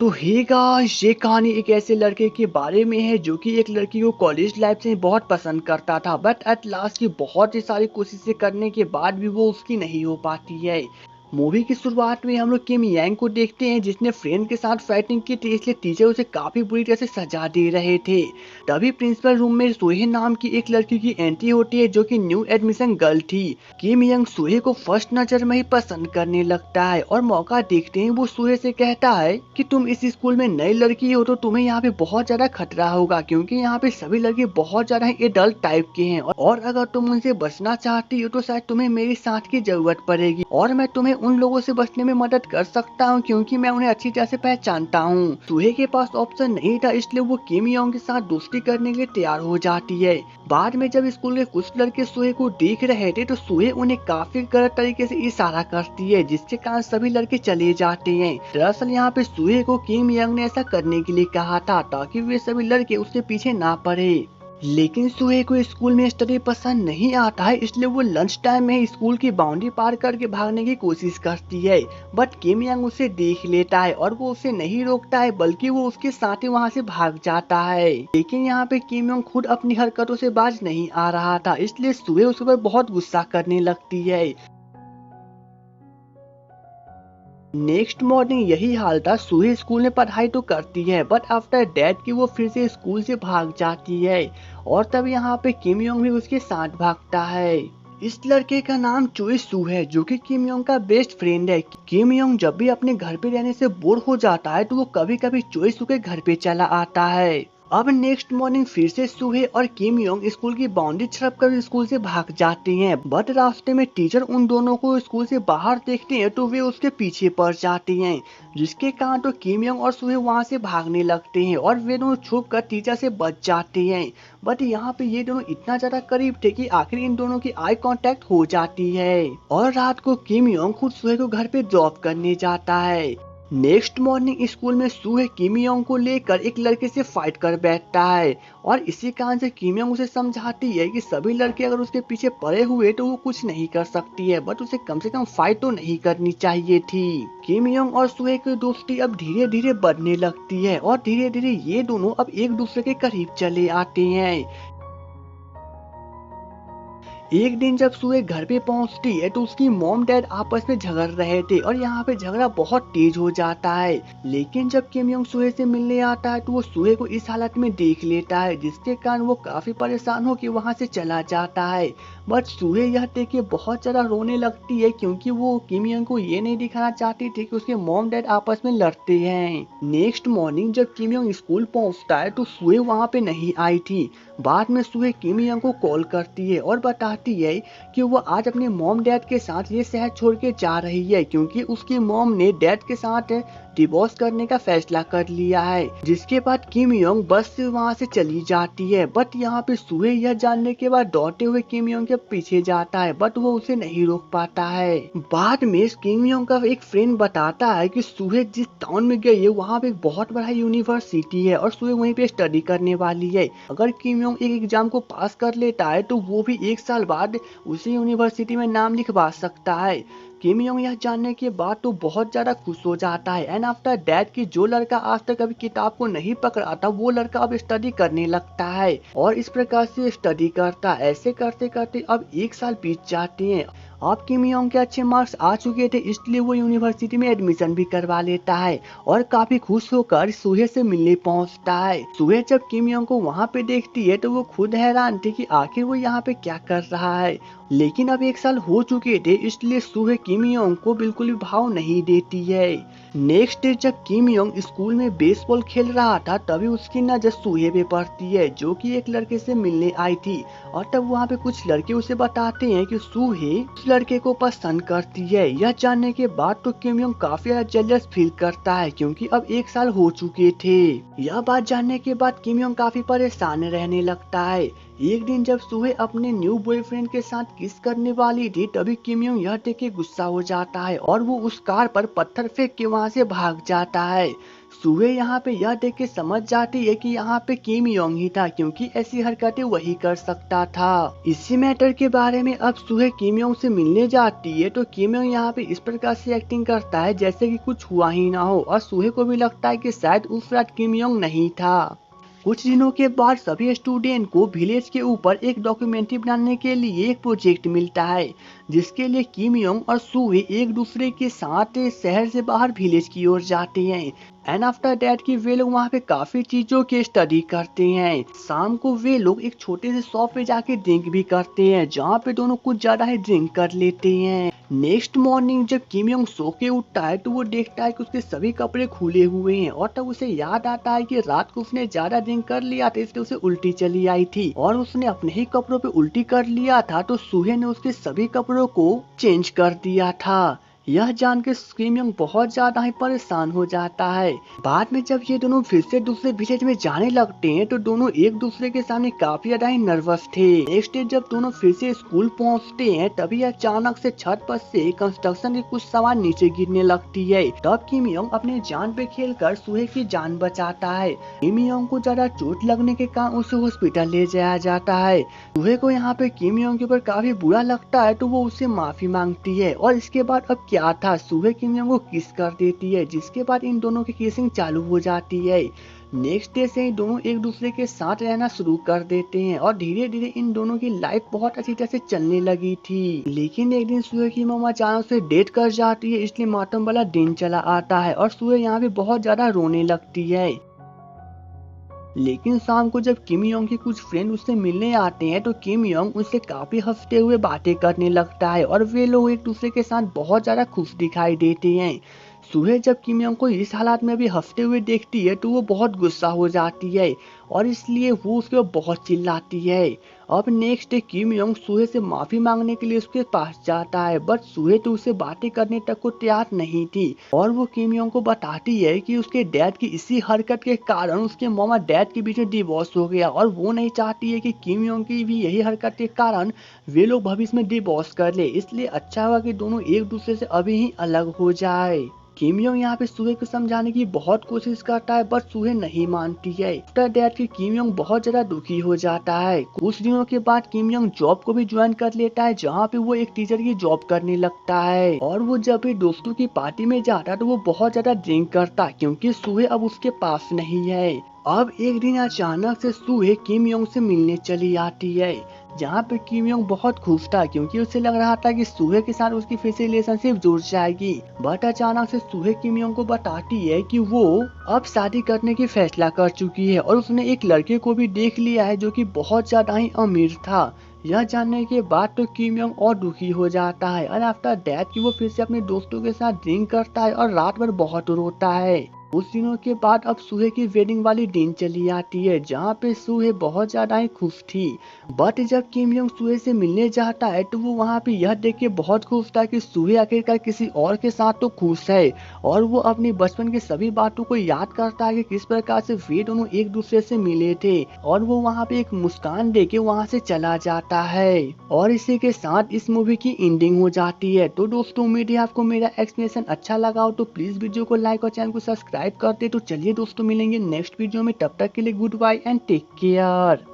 तो hey guys, ये कहानी एक ऐसे लड़के के बारे में है जो कि एक लड़की को कॉलेज लाइफ से बहुत पसंद करता था, बट एट लास्ट की बहुत ही सारी कोशिशें करने के बाद भी वो उसकी नहीं हो पाती है। मूवी की शुरुआत में हम लोग किम यांग को देखते हैं जिसने फ्रेंड के साथ फाइटिंग की थी, इसलिए टीचर उसे काफी बुरी तरह से सजा दे रहे थे। तभी प्रिंसिपल रूम में सोहे नाम की एक लड़की की एंट्री होती है जो कि न्यू एडमिशन गर्ल थी। किम यंग सोहे को फर्स्ट नजर में ही पसंद करने लगता है और मौका देखते ही वो सोहे से कहता है कि तुम इस स्कूल में नई लड़की हो तो तुम्हें यहाँ पे बहुत ज्यादा खतरा होगा, क्योंकि यहाँ पे सभी लड़के बहुत ज्यादा एडल्ट टाइप के हैं और अगर तुम उनसे बचना चाहती हो तो शायद तुम्हें मेरी साथ की जरूरत पड़ेगी और मैं तुम्हें उन लोगों से बचने में मदद कर सकता हूँ क्योंकि मैं उन्हें अच्छी तरह से पहचानता हूँ। सोहे के पास ऑप्शन नहीं था, इसलिए वो किम योंग के साथ दोस्ती करने के लिए तैयार हो जाती है। बाद में जब स्कूल के कुछ लड़के सोहे को देख रहे थे तो सोहे उन्हें काफी गलत तरीके से इशारा करती है जिसके कारण सभी लड़के चले जाते हैं। दरअसल यहाँ पे सोहे को किम यंग ने ऐसा करने के लिए कहा था ताकि वे सभी लड़के उसके पीछे ना पड़े। लेकिन सुहे को स्कूल में स्टडी पसंद नहीं आता है, इसलिए वो लंच टाइम में स्कूल की बाउंड्री पार करके भागने की कोशिश करती है। बट किम यांग उसे देख लेता है और वो उसे नहीं रोकता है बल्कि वो उसके साथ ही वहाँ से भाग जाता है। लेकिन यहाँ पे किम यांग खुद अपनी हरकतों से बाज नहीं आ रहा था, इसलिए सुहे उसके ऊपर बहुत गुस्सा करने लगती है। नेक्स्ट मॉर्निंग यही हाल था। सुहे स्कूल में पढ़ाई तो करती है बट आफ्टर डेथ की वो फिर से स्कूल से भाग जाती है और तब यहाँ पे किम योंग भी उसके साथ भागता है। इस लड़के का नाम चोई सू है जो कि किम योंग का बेस्ट फ्रेंड है। किम योंग जब भी अपने घर पे रहने से बोर हो जाता है तो वो कभी कभी चोई सू के घर पे चला आता है। अब नेक्स्ट मॉर्निंग फिर से सुहे और किम योंग स्कूल की बाउंड्री छड़प कर स्कूल से भाग जाते हैं, बट रास्ते में टीचर उन दोनों को स्कूल से बाहर देखते हैं तो वे उसके पीछे पड़ जाते हैं, जिसके कारण तो किम योंग और सुहे वहां से भागने लगते हैं और वे दोनों छुप कर टीचर से बच जाते हैं। बट यहाँ पे ये दोनों इतना ज्यादा करीब थे कि आखिर इन दोनों की आई कांटेक्ट हो जाती है और रात को किम योंग खुद सुहे को घर पे ड्रॉप करने जाता है। नेक्स्ट मॉर्निंग स्कूल में सुहे किम योंग को लेकर एक लड़के से फाइट कर बैठता है और इसी कारण से किम योंग उसे समझाती है कि सभी लड़के अगर उसके पीछे पड़े हुए तो वो कुछ नहीं कर सकती है, बट उसे कम से कम फाइट तो नहीं करनी चाहिए थी। किम योंग और सुहे की दोस्ती अब धीरे धीरे बढ़ने लगती है और धीरे धीरे ये दोनों अब एक दूसरे के करीब चले आते हैं। एक दिन जब सुहे घर पे पहुंचती है तो उसकी मॉम डैड आपस में झगड़ रहे थे और यहाँ पे झगड़ा बहुत तेज हो जाता है। लेकिन जब किम योंग सुहे से मिलने आता है तो वो सुहे को इस हालत में देख लेता है, जिसके कारण वो काफी परेशान हो के वहाँ से चला जाता है। बट सुहे यह देख के बहुत ज्यादा रोने लगती है क्योंकि वो किम योंग को ये नहीं दिखाना चाहती थी कि उसके मॉम डैड आपस में लड़ते हैं। नेक्स्ट मॉर्निंग जब किम योंग स्कूल पहुँचता है तो सुहे वहाँ पे नहीं आई थी। बाद में सुहे किम योंग को कॉल करती है और बताती है कि वो आज अपने मॉम डैड के साथ ये शहर छोड़ के जा रही है क्योंकि उसकी मॉम ने डैड के साथ डिवोर्स करने का फैसला कर लिया है। जिसके बाद किम योंग बस से वहाँ से चली जाती है, बट यहाँ पे सुहे यह जानने के बाद दौड़ते हुए किम योंग के पीछे जाता है बट वो उसे नहीं रोक पाता है। बाद में किम योंग का एक फ्रेंड बताता है कि सुहे जिस टाउन में गई है वहाँ पे एक बहुत बड़ा यूनिवर्सिटी है और सुहे वहीं पे स्टडी करने वाली है। अगर किम योंग एक एग्जाम को पास कर लेता है तो वो भी एक साल बाद उसी यूनिवर्सिटी में नाम लिखवा सकता है। किम योंग यह जानने के बाद तो बहुत ज्यादा खुश हो जाता है एंड आफ्टर दैट कि जो लड़का आज तक कभी किताब को नहीं पकड़ा था वो लड़का अब स्टडी करने लगता है और इस प्रकार से स्टडी करता है। ऐसे करते करते अब एक साल बीत जाते हैं। अब किम योंग के अच्छे मार्क्स आ चुके थे इसलिए वो यूनिवर्सिटी में एडमिशन भी करवा लेता है और काफी खुश होकर सुहे से मिलने पहुंचता है। सुहे जब किम योंग को वहाँ पे देखती है तो वो खुद हैरान थी कि आखिर वो यहाँ पे क्या कर रहा है। लेकिन अब एक साल हो चुके थे इसलिए सुहे किम योंग को बिल्कुल भी भाव नहीं देती है। नेक्स्ट डे जब किम योंग स्कूल में बेसबॉल खेल रहा था तभी उसकी नजर सुहे पे पड़ती है जो कि एक लड़के से मिलने आई थी और तब वहाँ पे कुछ लड़के उसे बताते हैं कि सुहे उस लड़के को पसंद करती है। यह जानने के बाद तो किम योंग काफी ज्यादा जेलस फील करता है क्योंकि अब एक साल हो चुके थे। यह बात जानने के बाद किम योंग काफी परेशान रहने लगता है। एक दिन जब सुहे अपने न्यू बॉयफ्रेंड के साथ किस करने वाली थी तभी किम योंग यह देख के गुस्सा हो जाता है और वो उस कार पर पत्थर फेंक के वहाँ से भाग जाता है। सुहे यहाँ पे यह देख के समझ जाती है कि यहाँ पे किम योंग ही था, क्योंकि ऐसी हरकतें वही कर सकता था। इसी मैटर के बारे में अब सुहे किम योंग से मिलने जाती है तो किम योंग यहाँ पे इस प्रकार से एक्टिंग करता है जैसे कि कुछ हुआ ही ना हो, और सुहे को भी लगता है कि शायद उस रात किम योंग नहीं था। कुछ दिनों के बाद सभी स्टूडेंट को विलेज के ऊपर एक डॉक्यूमेंट्री बनाने के लिए एक प्रोजेक्ट मिलता है, जिसके लिए किम योंग और सुहे एक दूसरे के साथ शहर से बाहर विलेज की ओर जाते हैं। एंड आफ्टर दैट कि वे लोग वहाँ पे काफी चीजों की स्टडी करते हैं। शाम को वे लोग एक छोटे से शॉप पे जाके ड्रिंक भी करते हैं, जहाँ पे दोनों कुछ ज्यादा ही ड्रिंक कर लेते हैं। नेक्स्ट मॉर्निंग जब किम योंग सो के उठता है तो वो देखता है कि उसके सभी कपड़े खुले हुए हैं, और तब उसे याद आता है कि रात को उसने ज्यादा ड्रिंक कर लिया था, इसलिए उसे उल्टी चली आई थी और उसने अपने ही कपड़ों पे उल्टी कर लिया था। तो सुहे ने उसके सभी कपड़ों को चेंज कर दिया था। यह जान के किम योंग बहुत ज्यादा ही परेशान हो जाता है। बाद में जब ये दोनों फिर से दूसरे विलेज में जाने लगते हैं तो दोनों एक दूसरे के सामने काफी ज्यादा ही नर्वस थे। नेक्स्ट डे जब दोनों फिर से स्कूल पहुंचते हैं तभी अचानक से छत पर से कंस्ट्रक्शन के कुछ सामान नीचे गिरने लगती है। तब किम योंग अपने जान पे खेलकर सुहे की जान बचाता है। किम योंग को ज्यादा चोट लगने के कारण उसे हॉस्पिटल ले जाया जाता है। सुहे को यहाँ पे किम योंग के ऊपर काफी बुरा लगता है तो वो उससे माफी मांगती है, और इसके बाद अब क्या था, सुहे किम योंग को किस कर देती है, जिसके बाद इन दोनों की किसिंग चालू हो जाती है। नेक्स्ट डे से ही दोनों एक दूसरे के साथ रहना शुरू कर देते हैं और धीरे धीरे इन दोनों की लाइफ बहुत अच्छी तरह से चलने लगी थी। लेकिन एक दिन सुहे की मम्मा अचानक से डेथ कर जाती है, इसलिए मातम वाला दिन चला आता है और सुहे यहाँ पे बहुत ज्यादा रोने लगती है। लेकिन शाम को जब किम योंग के कुछ फ्रेंड उससे मिलने आते हैं तो किम योंग उससे काफी हंसते हुए बातें करने लगता है और वे लोग एक दूसरे के साथ बहुत ज्यादा खुश दिखाई देते हैं। सुहे जब किम योंग को इस हालात में भी हंसते हुए देखती है तो वो बहुत गुस्सा हो जाती है और इसलिए वो उसके ऊपर बहुत चिल्लाती है। अब नेक्स्ट डे किम योंग सुहे से माफी मांगने के लिए उसके पास जाता है, बट सुहे तो उससे बातें करने तक को तैयार नहीं थी और वो किम योंग को बताती है कि उसके डैड की इसी हरकत के कारण उसके मॉम डैड के बीच में डिवोर्स हो गया और वो नहीं चाहती है कि किम योंग की भी यही हरकत के कारण वे लोग भविष्य में डिवोर्स कर ले, इसलिए अच्छा होगा कि दोनों एक दूसरे से अभी ही अलग हो जाए। किम योंग यहाँ पे सुहे को समझाने की बहुत कोशिश करता है बट सुहे नहीं मानती है। आफ्टर दैट कि किम योंग बहुत ज्यादा दुखी हो जाता है। कुछ दिनों के बाद किम योंग जॉब को भी ज्वाइन कर लेता है, जहाँ पे वो एक टीचर की जॉब करने लगता है और वो जब भी दोस्तों की पार्टी में जाता है तो वो बहुत ज्यादा ड्रिंक करता क्योंकि सुहे अब उसके पास नहीं है। अब एक दिन अचानक से सुहे किम योंग से मिलने चली आती है, जहाँ पे किम योंग बहुत खुश था क्योंकि उसे लग रहा था कि सुहे के साथ उसकी फिर से रिलेशनशिप जुड़ जाएगी। बट अचानक से सुहे किम योंग को बताती है कि वो अब शादी करने की फैसला कर चुकी है और उसने एक लड़के को भी देख लिया है जो कि बहुत ज्यादा ही अमीर था। यह जानने के बाद तो किम योंग और दुखी हो जाता है और आफ्टर दैट कि वो फिर से अपने दोस्तों के साथ ड्रिंक करता है और रात भर बहुत रोता है। कुछ दिनों के बाद अब सुहे की वेडिंग वाली दिन चली आती है, जहाँ पे सुहे बहुत ज्यादा ही खुश थी। बट जब किम योंग सुहे से मिलने जाता है तो वो वहाँ पे यह देख के बहुत खुश था कि सुहे आखिरकार किसी और के साथ तो खुश है और वो अपनी बचपन की सभी बातों को याद करता है कि किस प्रकार से वे दोनों एक दूसरे से मिले थे और वो वहाँ पे एक मुस्कान दे के वहाँ से चला जाता है। और इसी के साथ इस मूवी की एंडिंग हो जाती है। तो दोस्तों उम्मीद है आपको मेरा एक्सप्लेनेशन अच्छा लगा हो, तो प्लीज वीडियो को लाइक और चैनल को सब्सक्राइब कर दे। तो चलिए दोस्तों मिलेंगे नेक्स्ट वीडियो में, तब तक के लिए goodbye and take care.